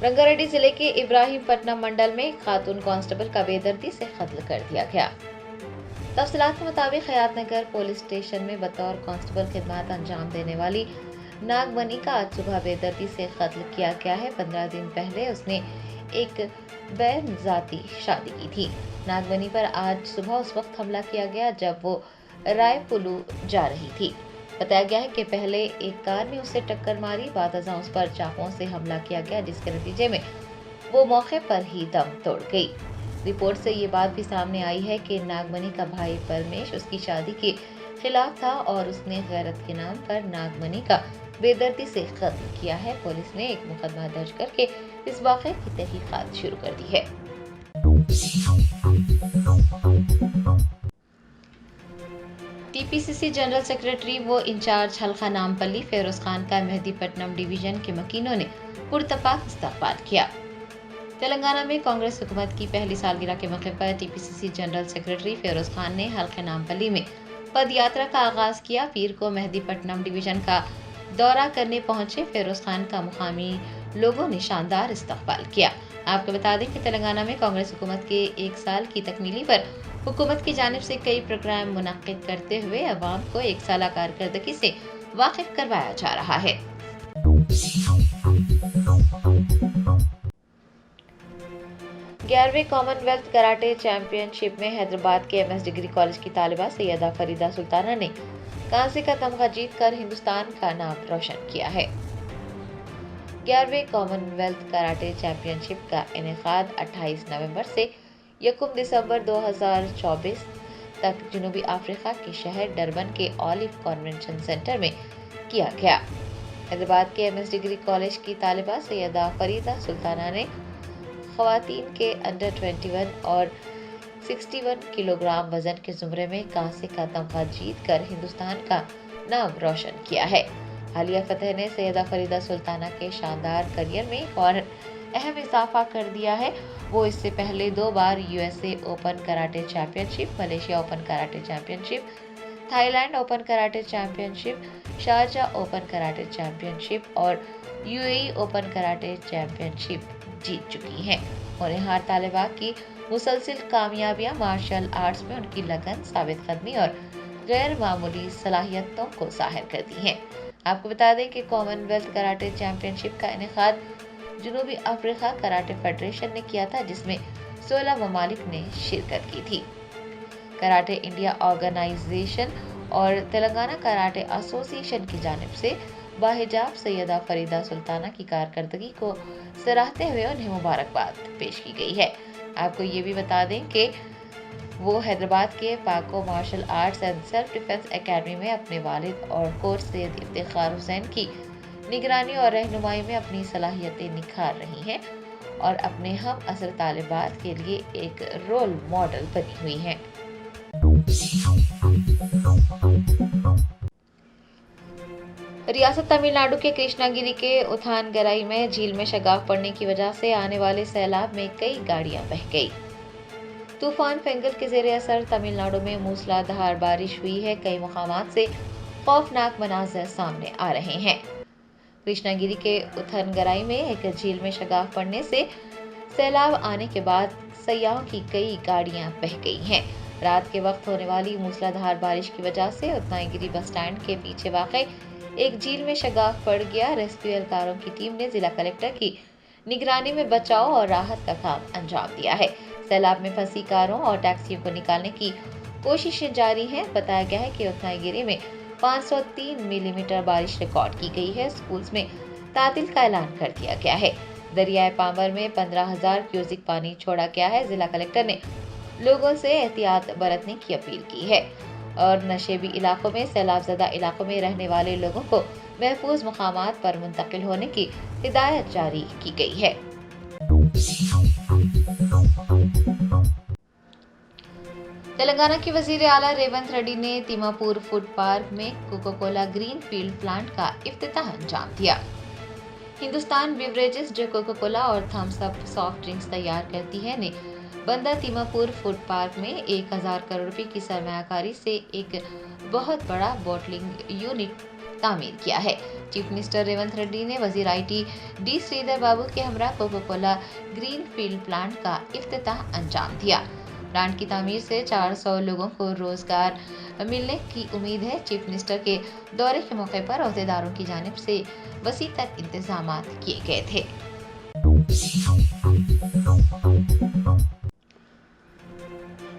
रंगारेड्डी जिले के इब्राहिम पट्टनम मंडल में खातून कांस्टेबल का बेदर्दी से कत्ल कर दिया गया। तफसीलात के मुताबिक हयातनगर पुलिस स्टेशन में बतौर कांस्टेबल खिदमत अंजाम देने वाली नागमणि का आज सुबह बेदर्दी से कत्ल किया गया है। 15 दिन पहले उसने एक बैन जाती शादी की थी। नागमणि पर आज सुबह उस वक्त हमला किया गया जब वो रायपुलू जा रही थी। बताया गया है कि पहले एक कार ने उसे टक्कर मारी, बाद अज़ां उस पर चाकुओं से हमला किया गया, जिसके नतीजे में वो मौके पर ही दम तोड़ गई। रिपोर्ट से ये बात भी सामने आई है कि नागमणि का भाई परमेश उसकी शादी के खिलाफ था और उसने गैरत के नाम पर नागमणि का बेदर्दी से कत्ल किया है। पुलिस ने एक मुकदमा दर्ज करके इस वाक़े की तहकीकात शुरू कर दी है। टीपीसीसी जनरल सेक्रेटरी व इंचार्ज हल्का नामपल्ली फेरोज खान का मेहदीपट्टनम डिवीजन के मकीनों ने पुरतपाक इस्तकबाल किया। तेलंगाना में कांग्रेस हुकूमत की पहली सालगिरह के मौके पर TPCC general secretary Feroz Khan ने हल्के नामपल्ली में पद यात्रा का आगाज किया। पीर को मेहदीपट्टनम डिवीजन का दौरा करने पहुंचे फेरोज खान का मुकामी लोगों ने शानदार इस्तकबाल किया। आपको बता दें कि तेलंगाना में कांग्रेस हुकूमत के 1 साल की तकमीली पर हुकूमत की जानिब से कई प्रोग्राम मुनक्किद करते हुए अवाम को 1 साला कारकर्दगी से वाकिफ करवाया जा रहा है। 11वीं कॉमनवेल्थ कराटे चैंपियनशिप में हैदराबाद के एमएस डिग्री कॉलेज की तालिबा सैयदा फरीदा सुल्ताना ने कांसे का तमगा जीत कर हिंदुस्तान का नाम रोशन किया है। 11वीं कॉमनवेल्थ कराटे चैंपियनशिप का इनेकाद 28 नवंबर से 1 दिसंबर 2024 तक जनूबी अफ्रीका के शहर डरबन के ऑलिव कन्वेंशन सेंटर में किया गया। हैदराबाद के एमएस डिग्री कॉलेज की तालिबा सैयदा फरीदा सुल्ताना ने खवातीन के अंडर 21 और 61 किलोग्राम वजन के जुमरे में कांसे का तमगा जीत कर हिंदुस्तान का नाम रोशन किया है। हालिया फतह ने सैयदा फरीदा सुल्ताना के शानदार करियर में एक और अहम इजाफा कर दिया है। वो इससे पहले 2 बार USA open karate championship, Malaysia open karate championship, Thailand open karate championship, Sharjah open karate championship और यूएई ओपन कराटे चैंपियनशिप जीत चुकी हैं। उन्हें हर तालिबा की मुसलसिल कामयाबियां मार्शल आर्ट्स में उनकी लगन, साबित कदमी और गैर मामूली सलाहियतों को जाहिर करती हैं। आपको बता दें कि कॉमनवेल्थ कराटे चैंपियनशिप का इनेकाद जनूबी अफ्रीका कराटे फेडरेशन ने किया था, जिसमें 16 ममालिक ने शिरकत की थी। कराटे इंडिया ऑर्गेनाइजेशन और तेलंगाना कराटे एसोसिएशन की जानिब से बाहिजाब सैयदा फरीदा सुल्ताना की कारकर्दगी को सराहते हुए उन्हें मुबारकबाद पेश की गई है। आपको ये भी बता दें कि वो हैदराबाद के Pako martial arts and self defence academy में अपने वालिद और कोच सैयद इफ्तिखार हुसैन की निगरानी और रहनुमाई में अपनी सलाहियतें निखार रही हैं और अपने हम असर तालिबात के लिए एक रोल मॉडल बनी हुई हैं। रियासत तमिलनाडु के कृष्णागिरी के उथानगराई में झील में शगाफ पड़ने की वजह से आने वाले सैलाब में कई गाड़ियां बह गई। तूफान फेंगल के जेर असर तमिलनाडु में मूसलाधार बारिश हुई है। कई मकामात से खौफनाक मनाज़र सामने आ रहे हैं। कृष्णागिरी के उथनगराई में एक झील में शगाफ पड़ने से सैलाब आने के बाद सयाहों की कई गाड़ियां बह गई हैं। रात के वक्त होने वाली मूसलाधार बारिश की वजह से उथनागिरी बस स्टैंड के पीछे वाक़ई एक झील में शगाफ पड़ गया। रेस्क्यू एहलकारों की टीम ने जिला कलेक्टर की निगरानी में बचाव और राहत का काम अंजाम दिया है। सैलाब में फंसी कारों और टैक्सियों को निकालने की कोशिशें जारी हैं। बताया गया है कि उथनागिरी में 503 मिलीमीटर बारिश रिकॉर्ड की गई है। स्कूल्स में तातिल का ऐलान कर दिया गया है। दरियाए पांवर में 15,000 क्यूसिक पानी छोड़ा गया है। जिला कलेक्टर ने लोगों से एहतियात बरतने की अपील की है और नशेबी इलाकों में सैलाबज़दा इलाकों में रहने वाले लोगों को महफूज मकामात पर मुंतकिल होने की हिदायत जारी की गई है। तेलंगाना की वजीर आला रेवंत रेड्डी ने तिमापुर फूड पार्क में Coca Cola green field plant का इफ्तिताह अंजाम दिया। हिंदुस्तान बिवरेजेस जो कोका कोला और थम्स अप सॉफ्ट ड्रिंक्स तैयार करती है ने बंदा तिमापुर फूड पार्क में 1000 करोड़ रुपए की सरमायाकारी से एक बहुत बड़ा बॉटलिंग यूनिट तामीर किया है। चीफ मिनिस्टर रेवंत रेड्डी ने वजीर IT डी श्रीधर बाबू के हमरा coca cola green field plant का इफ्तिताह अंजाम दिया। प्लांट की तामीर से 400 लोगों को रोजगार मिलने की उम्मीद है। चीफ मिनिस्टर के दौरे के मौके पर अहदेदारों की जानिब से वसी तर इंतजामात किए गए थे।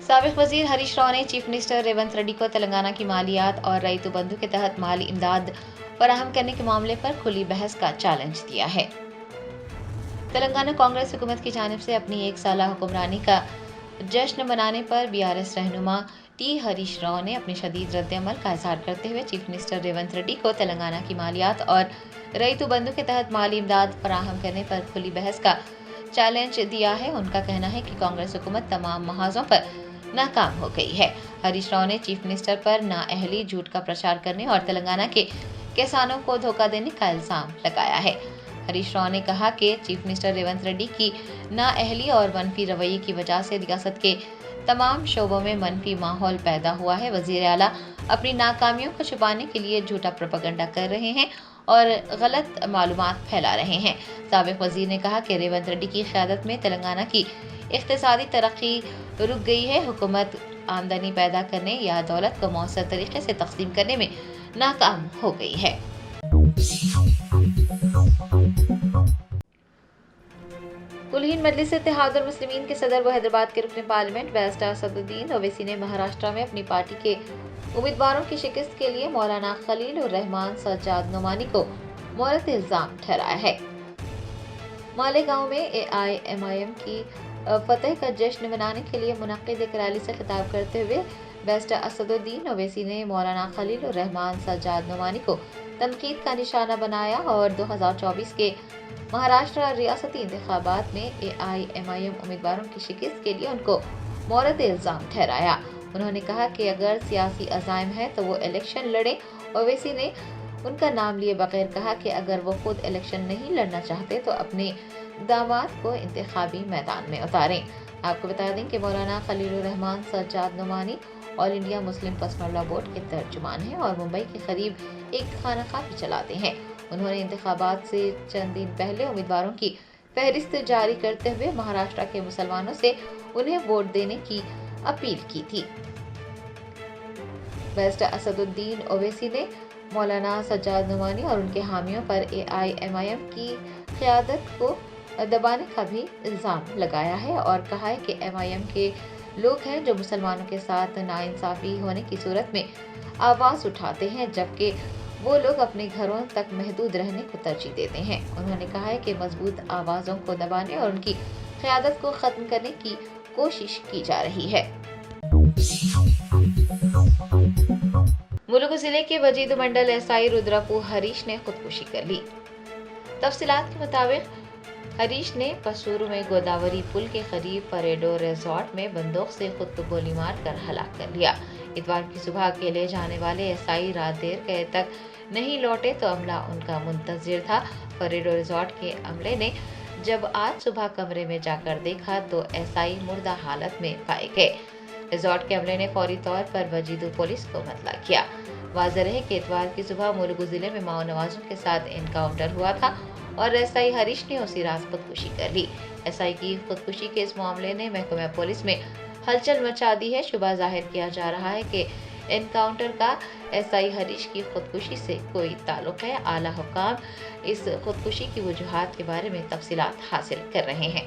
साबिक वजीर हरीश राव ने चीफ मिनिस्टर रेवंत रेड्डी को तेलंगाना की मालियात और रईतु बंधु के तहत माली इमदाद फराहम करने के मामले पर खुली बहस का चैलेंज दिया है। तेलंगाना कांग्रेस हुकूमत की जानिब से अपनी 1 साला हुक्मरानी का जश्न मनाने पर BRS रहनुमा T हरीश राव ने अपने शदीद रद्द-ए-अमल का इजहार करते हुए चीफ मिनिस्टर रेवंत रेड्डी को तेलंगाना की मालियात और रईतु बंधु के तहत माली इमदाद फराहम करने पर खुली बहस का चैलेंज दिया है। उनका कहना है कि कांग्रेस हुकूमत तमाम महाजों पर नाकाम हो गई है। हरीश राव ने चीफ मिनिस्टर पर नाअहली, झूठ का प्रचार करने और तेलंगाना के किसानों को धोखा देने का इल्जाम लगाया है। हरीश राव ने कहा कि चीफ मिनिस्टर रेवंत रेड्डी की नाअहली और मनफी रवैये की वजह से रियासत के तमाम शोबों में मनफी माहौल पैदा हुआ है। वजीर आला अपनी नाकामियों को छुपाने के लिए झूठा प्रोपेगेंडा कर रहे हैं और गलत मालूमात फैला रहे हैं। साबिक वजीर ने कहा कि रेवंत रेड्डी की क़यादत में तेलंगाना की इक़्तिसादी तरक्की रुक गई है। हुकूमत आमदनी पैदा करने या दौलत को मौसर तरीके से तक़सीम करने में नाकाम हो गई है। कुल हिंद मजलिस इत्तेहादुल मुस्लिमीन के सदर व हैदराबाद के रुकन पार्लियामेंट बैरिस्टर असदुद्दीन ओवैसी ने महाराष्ट्र में अपनी पार्टी के उम्मीदवारों की शिकस्त के लिए मौलाना खलील और रहमान सज्जाद नोमानी को मोहरत इल्जाम ठहराया है। मालेगांव में AIMIM की फतह का जश्न मनाने के लिए मुनक्किद एक रैली से खिताब करते हुए बैरिस्टर असदुद्दीन ओवैसी ने मौलाना खलील और रहमान सज्जाद नोमानी को तनकीद का निशाना बनाया और 2024 के महाराष्ट्र रियासती इंतखाबात में AIMIM उम्मीदवारों की शिकस्त के लिए उनको मोहरत इल्जाम ठहराया। उन्होंने कहा कि अगर सियासी अज़ाइम है तो वो इलेक्शन लड़ें। ओवैसी ने उनका नाम लिए बगैर कहा कि अगर वो खुद इलेक्शन नहीं लड़ना चाहते तो अपने दामाद को इंतखाबी मैदान में उतारें। आपको बता दें कि Maulana Khalil Rahman Sajjad Nomani all India Muslim personal law board के तर्जुमान हैं और मुंबई के करीब एक खानका भी चलाते हैं। उन्होंने इंतखाबात से चंद दिन पहले उम्मीदवारों की फहरिस्त जारी करते हुए महाराष्ट्र के मुसलमानों से उन्हें वोट देने की अपील की थी। बैरिस्टर असदुद्दीन ओवैसी ने मौलाना सज्जाद नोमानी और उनके हामियों पर AIMIM की क़यादत को दबाने का भी इल्ज़ाम लगाया है और कहा है कि MIM के लोग हैं जो मुसलमानों के साथ नाइंसाफ़ी होने की सूरत में आवाज़ उठाते हैं, जबकि वो लोग अपने घरों तक महदूद रहने को तरजीह देते हैं। उन्होंने कहा है कि मजबूत आवाज़ों को दबाने और उनकी क़यादत को ख़त्म करने की कोशिश की जा रही है। मुलुगु जिले के वजीदु मंडल SI रुद्रपु हरीश ने खुदकुशी कर ली। तफसीलात के मुताबिक हरीश ने पसूरू में गोदावरी पुल के करीब परेडो रिजॉर्ट में बंदूक से खुद को गोली मार कर हलाक कर लिया। इतवार की सुबह अकेले जाने वाले SI रात देर गए तक नहीं लौटे तो अमला उनका मुंतजिर था। परेडो रिजॉर्ट के अमले ने जब आज सुबह कमरे में जाकर देखा तो SI मुर्दा हालत में पाए गए। रिजॉर्ट के अमले ने फौरी तौर पर वजीदु पुलिस को मतला किया। वाज़ेह है कि इतवार की सुबह मुलुगु जिले में माओ नवाजों के साथ एनकाउंटर हुआ था और SI हरीश ने उसी रात खुदकुशी कर ली। SI की खुदकुशी के इस मामले ने महकमा पुलिस में हलचल मचा दी है। शुबा जाहिर किया जा रहा है कि एनकाउंटर का SI हरीश की खुदकुशी से कोई ताल्लुक है। आला हुकाम इस खुदकुशी की वजूहात के बारे में तफसीलात हासिल कर रहे हैं।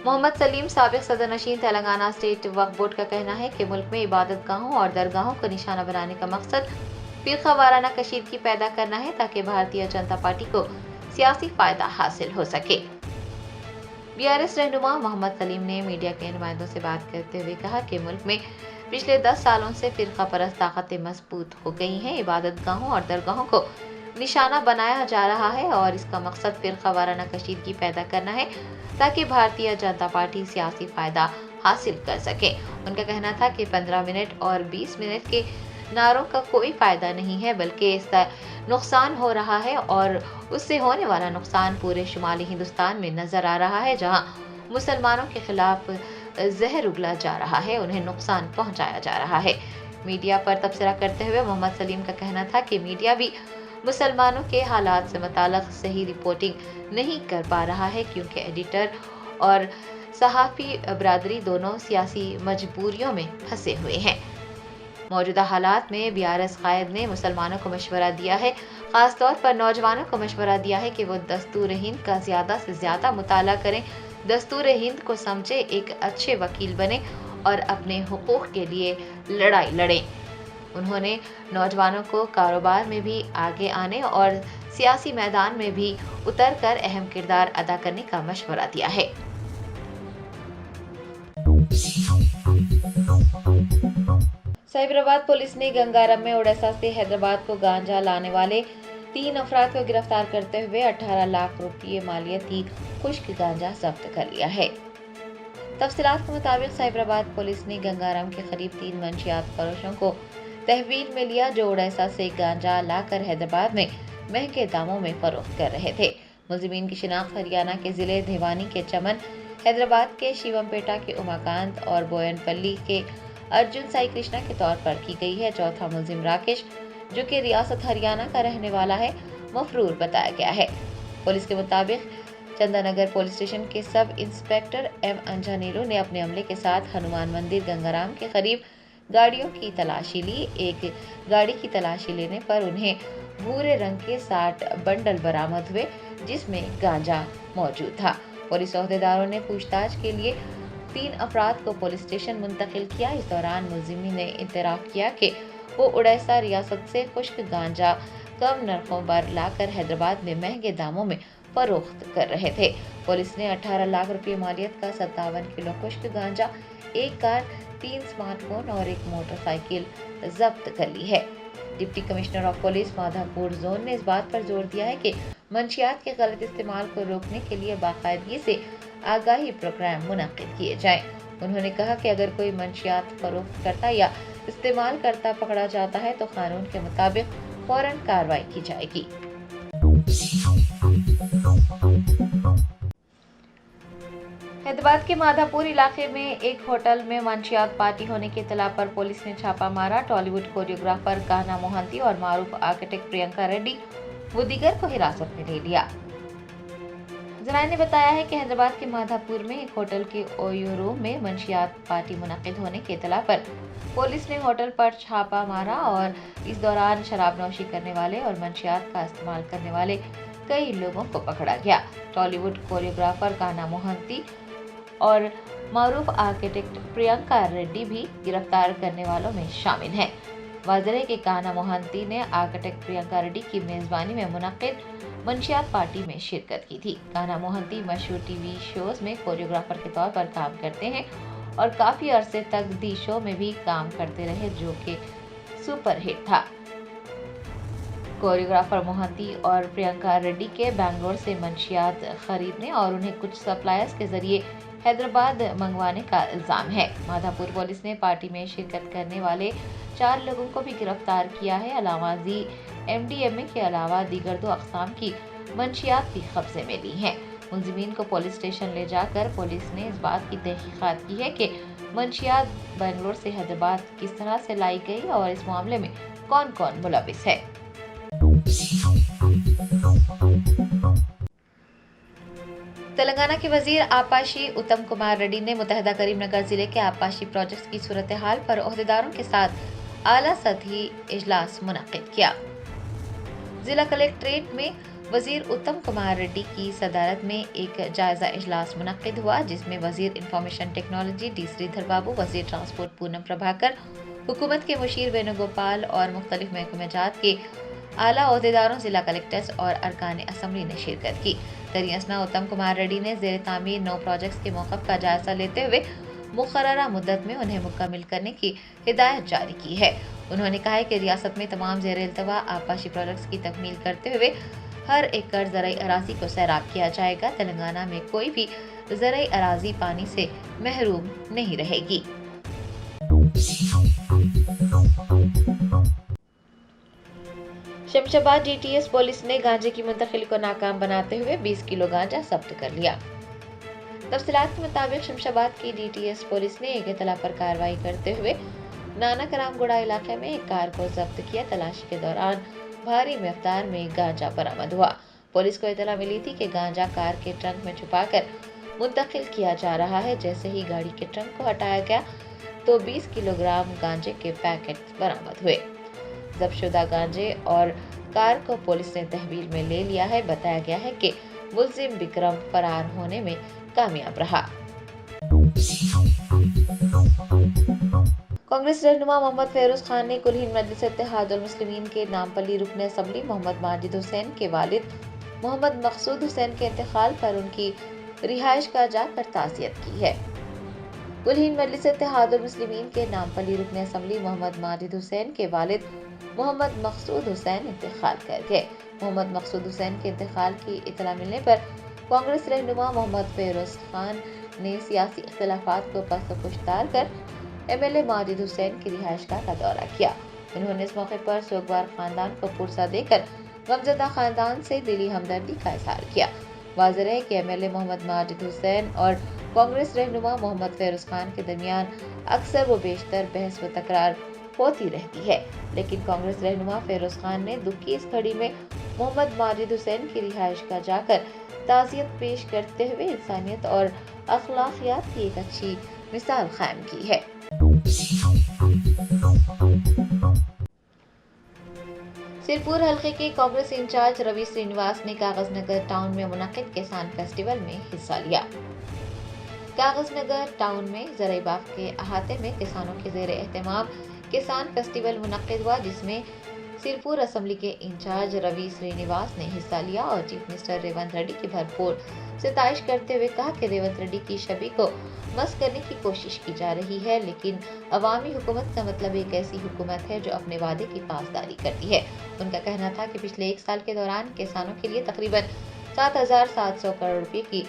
मोहम्मद सलीम साबिक सदर नशीन तेलंगाना स्टेट वक्फ बोर्ड का कहना है कि मुल्क में इबादत गाहों और दरगाहों को निशाना बनाने का मकसद फिरका वाराना कशीदगी पैदा करना है ताकि भारतीय जनता पार्टी को सियासी फायदा हासिल हो सके। BRS रहनुमा मोहम्मद सलीम ने मीडिया के नुमाइंदों से बात करते हुए कहा कि मुल्क में पिछले 10 सालों से फिरका परस्त ताकतें मजबूत हो गई हैं। इबादत गाहों और दरगाहों को निशाना बनाया जा रहा है और इसका मकसद फिरका वाराना कशीदगी पैदा करना है ताकि भारतीय जनता पार्टी सियासी फायदा हासिल कर सके। उनका कहना था कि 15 मिनट और 20 मिनट के नारों का कोई फायदा नहीं है, बल्कि इसका नुकसान हो रहा है और उससे होने वाला नुकसान पूरे शुमाली हिंदुस्तान में नजर आ रहा है, जहां मुसलमानों के खिलाफ जहर उगला जा रहा है, उन्हें नुकसान पहुंचाया जा रहा है। मीडिया पर तबसरा करते हुए मोहम्मद सलीम का कहना था कि मीडिया भी मुसलमानों के हालात से मुताल्लिक़ सही रिपोर्टिंग नहीं कर पा रहा है, क्योंकि एडिटर और सहाफ़ी बरादरी दोनों सियासी मजबूरियों में फंसे हुए हैं। मौजूदा हालात में बीआरएस कायद ने मुसलमानों को मशवरा दिया है, खास तौर पर नौजवानों को मशवरा दिया है कि वो दस्तूर हिंद का ज़्यादा से ज़्यादा मुताला करें, दस्तूर हिंद को समझे, एक अच्छे वकील बने और अपने हुकूक के लिए लड़ाई लड़ें। उन्होंने नौजवानों को कारोबार में भी आगे आने और सियासी मैदान में भी उतर कर अहम किरदार अदा करने का मशवरा दिया है। साइबराबाद पुलिस ने गंगारम में ओडिशा से हैदराबाद को गांजा लाने वाले 3 अफराद को गिरफ्तार करते हुए 18 लाख रुपये मालियती खुश्क गांजा जब्त कर लिया है। तफसीलात के मुताबिक साइबराबाद पुलिस ने गंगारम के करीब 3 मंशियात फरोशों को तहवील में लिया, जो ओडिशा से गांजा लाकर हैदराबाद में महंगे दामों में फरोख्त कर रहे थे। मुलजिमीन की शिनाख्त हरियाणा के जिले भिवानी के चमन, हैदराबाद के शिवमपेटा के उमाकांत और बोयनपल्ली के अर्जुन साई कृष्णा के तौर पर की गई है। चौथा मुलजिम राकेश, जो कि रियासत हरियाणा का रहने वाला है, मफरूर बताया गया है। पुलिस के मुताबिक चंदानगर पुलिस स्टेशन के सब इंस्पेक्टर एम अंजानीलू ने अपने अमले के साथ हनुमान मंदिर गंगाराम के करीब गाड़ियों की तलाशी ली। एक गाड़ी की तलाशी लेने पर उन्हें भूरे रंग के 60 बंडल बरामद हुए, जिसमें गांजा मौजूद था। पुलिस ओहदेदारों ने पूछताछ के लिए 3 अफराद को पुलिस स्टेशन मुंतकिल किया। इस दौरान मुलजिमीन ने इतराफ़ किया कि वो उड़ीसा रियासत से खुश्क गांजा कम नरखों पर लाकर हैदराबाद में महंगे दामों में फरोख्त कर रहे थे। पुलिस ने 18 लाख रुपये मालियत का 57 किलो खुश्क गांजा, 1 कार, 3 स्मार्टफोन और 1 मोटरसाइकिल जब्त कर ली है। Deputy commissioner of police Madhapur zone ने इस बात पर जोर दिया है कि मंशियात के गलत इस्तेमाल को रोकने के लिए बाकायदगी से आगाही प्रोग्राम मुनक्किद किए जाएं। उन्होंने कहा कि अगर कोई मंशियात फरोख्त करता या इस्तेमाल करता पकड़ा जाता है तो कानून के मुताबिक फौरन कार्रवाई की जाएगी। हैदराबाद के माधापुर इलाके में एक होटल में मंशियात पार्टी होने की इत्तला पर पुलिस ने छापा मारा। टॉलीवुड कोरियोग्राफर कान्हा मोहंती और मारूफ आर्किटेक्ट प्रियंका रेड्डी व दीगर को हिरासत में ले लिया। जराये ने बताया है कि हैदराबाद के माधापुर में एक होटल के ओयो रूम में मंशियात पार्टी मुनक्किद होने की इत्तला पर पुलिस ने होटल पर छापा मारा और इस दौरान शराब नौशी करने वाले और मंशियात का इस्तेमाल करने वाले कई लोगों को पकड़ा गया। टॉलीवुड कोरियोग्राफर कान्हा मोहंती और मारूफ आर्किटेक्ट प्रियंका रेड्डी भी गिरफ्तार करने वालों में शामिल हैं। वाज़ेह है कि कान्हा मोहंती ने आर्किटेक्ट प्रियंका रेड्डी की मेजबानी में मुनक्किद मंशियात पार्टी में शिरकत की थी। कान्हा मोहंती मशहूर टीवी शोज में कोरियोग्राफर के तौर पर काम करते हैं और काफी अरसे तक दी शो में भी काम करते रहे, जो कि सुपरहिट था। कोरियोग्राफर मोहंती और प्रियंका रेड्डी के बेंगलोर से मंशियात खरीदने और उन्हें कुछ सप्लायर्स के जरिए हैदराबाद मंगवाने का इल्जाम है। माधापुर पुलिस ने पार्टी में शिरकत करने वाले 4 लोगों को भी गिरफ्तार किया है। अलावाजी MDMA के अलावा दीगर 2 अक़साम की मंशियात भी कब्जे में ली हैं। मुलजिमीन को पुलिस स्टेशन ले जाकर पुलिस ने इस बात की तहकीकात की है कि मंशियात बेंगलोर से हैदराबाद किस तरह से लाई गई और इस मामले में कौन कौन मुलविस है। तेलंगाना के वजीर आपाशी उत्तम कुमार रेड्डी ने मुतहदा करीमनगर जिले के आपाशी प्रोजेक्ट्स की सूरत हाल पर ओहदेदारों के साथ आला सतही इजलास मुनक्किद किया। जिला कलेक्ट्रेट में वजीर उत्तम कुमार रेड्डी की सदारत में एक जायजा इजलास मुनक्किद हुआ, जिसमें वजीर इंफॉर्मेशन टेक्नोलॉजी डी श्रीधर बाबू, वजीर ट्रांसपोर्ट पूनम प्रभाकर, हुकूमत के मुशीर वेणुगोपाल और मुख्तलिफ महकमेजात के आला ओहदेदारों, जिला कलेक्टर्स और अरकान असम्बली ने शिरकत की। दरियासना उत्तम कुमार रेड्डी ने ज़ेर तामीर 9 प्रोजेक्ट्स के मौक़िफ़ का जायजा लेते हुए मुक़र्ररा मुद्दत में उन्हें मुकम्मल करने की हिदायत जारी की है। उन्होंने कहा है कि रियासत में तमाम ज़ेर इल्तवा आपाशी प्रोजेक्ट्स की तकमील करते हुए हर एकड़ ज़राई अराज़ी को सैराब किया जाएगा। तेलंगाना में कोई भी ज़राई अराज़ी पानी से महरूम नहीं रहेगी। शमशाबाद GTS पुलिस ने गांजे की मुंतकिली को नाकाम बनाते हुए 20 किलो गांजा जब्त कर लिया। तफसीलात के मुताबिक शमशाबाद की DTS पुलिस ने एक इतला पर कार्रवाई करते हुए नानक रामगुड़ा इलाके में एक कार को जब्त किया। तलाशी के दौरान भारी मिकदार में गांजा बरामद हुआ। पुलिस को इतला मिली थी कि गांजा कार के ट्रंक में छुपाकर मुंतकिल किया जा रहा है। जैसे ही गाड़ी के ट्रंक को हटाया गया तो 20 किलोग्राम गांजे के पैकेट बरामद हुए। जब्तशुदा गांजे और कार को पुलिस ने तहवील में ले लिया है। बताया गया है कि मुलजिम विक्रम फरार होने में कामयाब रहा। कांग्रेस रहनुमा मोहम्मद फेरोज खान ने कुल हिंद मजलिस इत्तेहादुल मुस्लिमीन के नामपल्ली रुकन असम्बली मोहम्मद माजिद हुसैन के वालिद मोहम्मद मकसूद हुसैन के इंतकाल पर उनकी रिहाइश का जाकर ताज़ियत की है। कुल हिंद मजलिस इत्तेहादुल मुस्लिमीन के नामपल्ली रुकन असम्बली मोहम्मद माजिद हुसैन के वालिद मोहम्मद मकसूद हुसैन इंतकाल कर गए। मोहम्मद मकसूद हुसैन के इंतकाल की इतला मिलने पर कांग्रेस रहनुमा मोहम्मद फेरोज खान ने सियासी इख्तिलाफात को पस्तपुश डालकर MLA माजिद हुसैन की रिहाइशगाह का दौरा किया। उन्होंने इस मौके पर सोगवार खानदान को पुरसा देकर गमज़दा खानदान से दिली हमदर्दी का इजहार किया। वाज़ेह है कि MLA मोहम्मद माजिद हुसैन और कांग्रेस रहनुमा मोहम्मद फेरोज खान के दरमियान अक्सर व बेशतर बहस व तकरार होती रहती है, लेकिन कांग्रेस रहनुमा फेरोज खान ने दुख की इस घड़ी में मोहम्मद माजिद हुसैन की रिहाइशगाह जाकर ताज़ियत पेश करते हुए इंसानियत और अखलाकियात की एक अच्छी मिसाल कायम की है। सिरपुर हल्के के कांग्रेस इंचार्ज रवि श्रीनिवास ने कागजनगर टाउन में मुनक्किद किसान फेस्टिवल में हिस्सा लिया। कागजनगर टाउन में ज़राई बाग के अहाते में किसानों के ज़ेर एहतमाम किसान फेस्टिवल मुनक्किद हुआ, जिसमें सिरपुर असम्बली के इंचार्ज रवि श्रीनिवास ने हिस्सा लिया और चीफ मिनिस्टर रेवंत रेड्डी की भरपूर सिताइश करते हुए कहा कि रेवंत रेड्डी की छवि को मस्त करने की कोशिश की जा रही है, लेकिन अवामी हुकूमत का मतलब एक ऐसी हुकूमत है जो अपने वादे की पासदारी करती है। उनका कहना था कि पिछले एक साल के दौरान किसानों के लिए तकरीबन 7,700 करोड़ रुपए की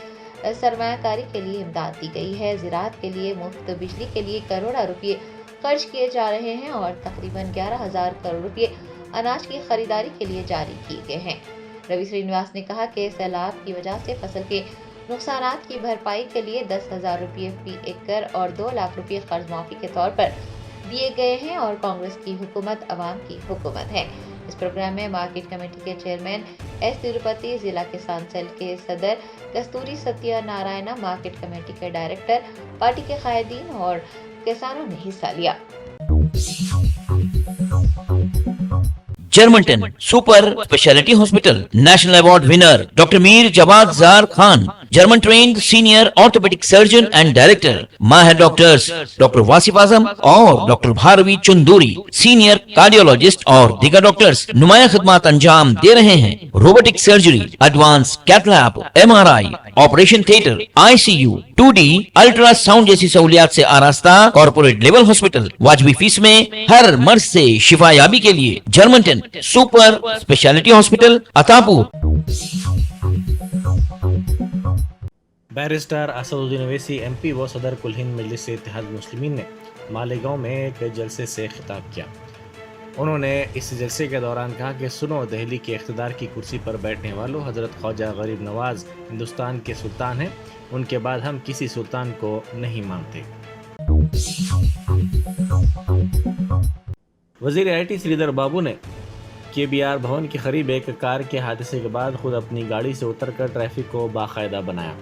सरमायाकारी के लिए इमदाद दी गई है। ज़राअत के लिए मुफ्त बिजली के लिए करोड़ों रुपए खर्च किए जा रहे हैं और तकरीबन 11,000 करोड़ रुपए अनाज की खरीदारी के लिए जारी किए गए हैं। रवि श्रीनिवास ने कहा कि सैलाब की वजह से फसल के नुकसानात की भरपाई के लिए 10,000 रुपये फी एकड़ और 2 लाख रुपये कर्ज माफी के तौर पर दिए गए हैं और कांग्रेस की हुकूमत अवाम की हुकूमत है। इस प्रोग्राम में मार्केट कमेटी के चेयरमैन एस तिरुपति, जिला किसान सेल के सदर कस्तूरी सत्यनारायण, मार्केट कमेटी के डायरेक्टर, पार्टी के कायदीन और किसानों ने हिस्सा लिया। Germanten super speciality hospital national award winner doctor Mir Jawad Zar Khan, German trained senior orthopaedic surgeon and director, माहिर डॉक्टर्स डॉक्टर वासिफ आजम और doctor Bharavi Chunduri, senior cardiologist और दीगर डॉक्टर्स नुमाया खिदमत अंजाम दे रहे हैं। Robotic surgery, advance cath lab, MRI, operation theatre, ICU, 2D ultrasound जैसी सहूलियात से आरास्ता कॉर्पोरेट लेवल हॉस्पिटल। वाजबी फीस में हर मर्ज से शिफायाबी के लिए Germanten super speciality hospital Attapur. Barrister Asaduddin Owaisi MP व सदर कुल हिंद मजलिस इत्तेहाद मुस्लिमीन ने मालेगांव में एक जलसे से खिताब किया। उन्होंने इस जलसे के दौरान कहा कि सुनो दहली के इख्तिदार की कुर्सी पर बैठने वालों, हजरत ख्वाजा गरीब नवाज हिंदुस्तान के सुल्तान हैं, उनके बाद हम किसी सुल्तान को नहीं मानते। वजीर IT श्रीधर बाबू ने KBR भवन के करीब एक कार के हादसे के बाद खुद अपनी गाड़ी से उतरकर ट्रैफिक को बाकायदा बनाया।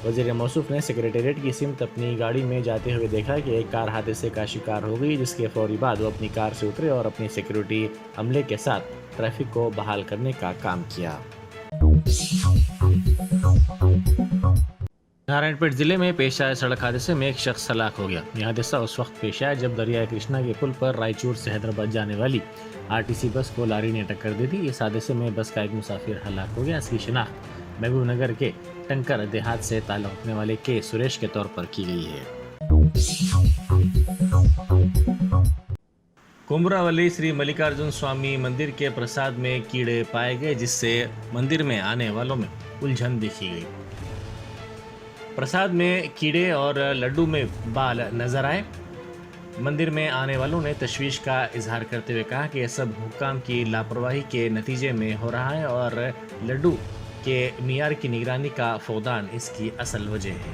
वजीर मौसूफ ने सेक्रेटेरिएट की सिमत अपनी गाड़ी में जाते हुए देखा कि एक कार हादसे का शिकार हो गई, जिसके फौरी बाद वो अपनी कार से उतरे और अपनी सिक्योरिटी अमले के साथ ट्रैफिक को बहाल करने का काम किया। नारायणपेट जिले में पेश आए सड़क हादसे में एक शख्स हलाक हो गया। यह हादसा उस वक्त पेश आया जब दरिया कृष्णा के पुल पर रायचूर से हैदराबाद जाने वाली RTC बस को लारी ने टक्कर दी थी। इस हादसे में बस का एक मुसाफिर हलाक हो गया। इसकी शिनाख्त महबूब नगर के टंकर देहात से ताल्लुक रखने वाले के सुरेश के तौर पर की गई है। कुम्भरावली श्री मल्लिकार्जुन स्वामी मंदिर के प्रसाद में कीड़े पाए गए, जिससे मंदिर में आने वालों में उलझन देखी गई। प्रसाद में कीड़े और लड्डू में बाल नजर आए। मंदिर में आने वालों ने तशवीश का इजहार करते हुए कहा कि यह सब हुक्काम की लापरवाही के नतीजे में हो रहा है और लड्डू के मियार की निगरानी का फौदान इसकी असल वजह है।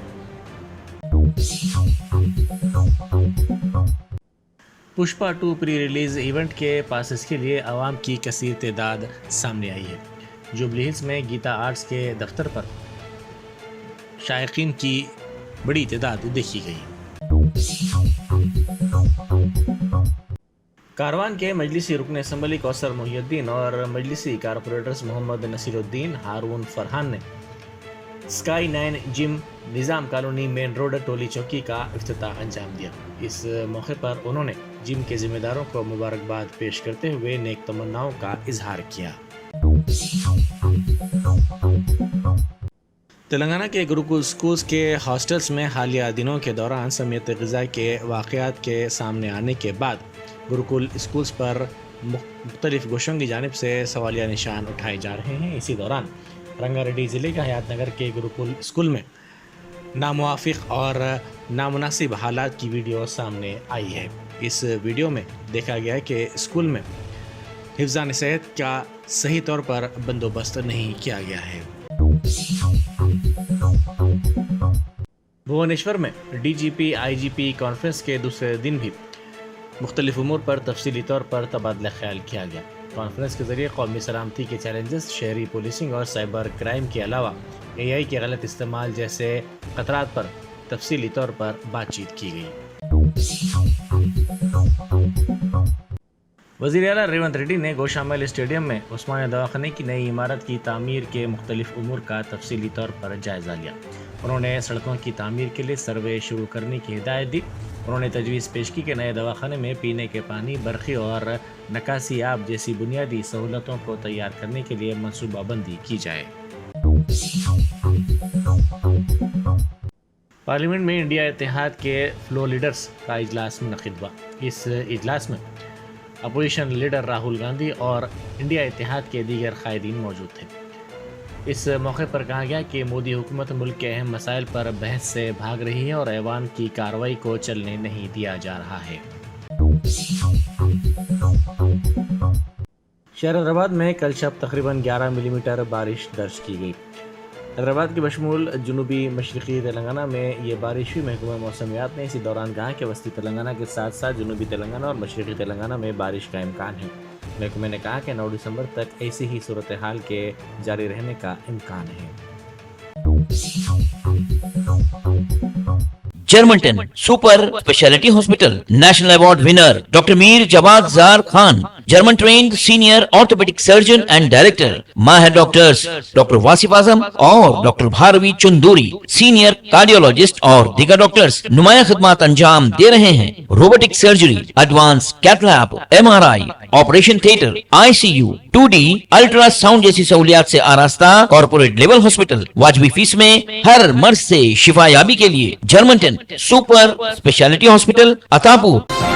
पुष्पा 2 प्री रिलीज इवेंट के पासेस के लिए आवाम की कसीर तादाद सामने आई है। जुबली हिल्स में गीता आर्ट्स के दफ्तर पर शायकीन की बड़ी तादाद देखी गई। कारवान के मजलिसी रुकन असम्बली कौसर मोहिउद्दीन और मजलिसी कारपोरेटर्स मोहम्मद नसीरुद्दीन हारून फरहान ने स्काई 9 जिम निज़ाम कॉलोनी मेन रोड टोली चौकी का इफ्तिताह अंजाम दिया। इस मौके पर उन्होंने जिम के जिम्मेदारों को मुबारकबाद पेश करते हुए नेक तमन्नाओं का इजहार किया। तेलंगाना के गुरुकुल स्कूल्स के हॉस्टल्स में हालिया दिनों के दौरान समेत ग़िज़ा के वाक़यात के सामने आने के बाद गुरुकुल स्कूल्स पर मुख्तलिफ गोशों की जानिब से सवालिया निशान उठाए जा रहे हैं। इसी दौरान रंगारेड्डी ज़िले के हयात नगर के गुरुकुल स्कूल में नामुआफ़िक और नामुनासिब हालात की वीडियो सामने आई है। इस वीडियो में देखा गया कि स्कूल में हिफ्ज़ान सेहत का सही तौर पर बंदोबस्त नहीं किया गया है। भुवनेश्वर में DGP IGP कॉन्फ्रेंस के दूसरे दिन भी मुख्तलिफ उमूर पर तफसीली तौर पर तबादला ख्याल किया गया। कॉन्फ्रेंस के ज़रिए कौमी सलामती के चैलेंजेस, शहरी पुलिसिंग और साइबर क्राइम के अलावा AI के गलत इस्तेमाल जैसे खतरात पर तफसीली तौर पर बातचीत की गई। वज़ीर आला रेवंत रेड्डी ने गोशामल स्टेडियम में उस्मानिया दवाखाने की नई इमारत की तामीर के मुख्तलिफ उमूर का तफसीली तौर पर जायज़ा लिया। उन्होंने सड़कों की तामीर के लिए सर्वे शुरू करने की हिदायत दी। उन्होंने तजवीज़ पेश की कि नए दवाखाने में पीने के पानी, बरक़ी और नकासी आब जैसी बुनियादी सहूलतों को तैयार करने के लिए मनसूबाबंदी की जाए। पार्लियामेंट में इंडिया इत्तेहाद के फ्लो लीडर्स का इजलास मुनक़िद हुआ। इस इजलास में अपोजिशन लीडर राहुल गांधी और इंडिया इत्तेहाद के दीगर कायदीन मौजूद थे। इस मौके पर कहा गया कि मोदी हुकूमत मुल्क के अहम मसाइल पर बहस से भाग रही है और ऐवान की कार्रवाई को चलने नहीं दिया जा रहा है। शहर हैदराबाद में कल शब तकरीबन 11 मिलीमीटर बारिश दर्ज की गई। हैदराबाद के बशमूल जनूबी मशरक़ी तेलंगाना में ये बारिश हुई। महकमा मौसमियात ने इसी दौरान कहा कि वस्ती तेलंगाना के साथ साथ जनूबी तेलंगाना और मशरक़ी तेलंगाना में बारिश का इम्कान है। महकमे ने कहा कि 9 दिसंबर तक ऐसी ही सूरत हाल के जारी रहने का इम्कान है। Germanten super speciality hospital national award winner doctor Mir Jawad Zar Khan, German trained senior orthopaedic surgeon and director, माहिर डॉक्टर्स डॉक्टर वासिफ आजम और doctor Bharavi Chunduri, senior cardiologist और दीगर डॉक्टर्स नुमाया खिदमत अंजाम दे रहे हैं। Robotic surgery, advance cath lab, MRI, operation theatre, ICU, 2D ultrasound जैसी सहूलियात से आरास्ता कॉर्पोरेट लेवल हॉस्पिटल। वाजबी फीस में हर मर्ज से शिफायाबी के लिए Germanten super speciality hospital, Attapur.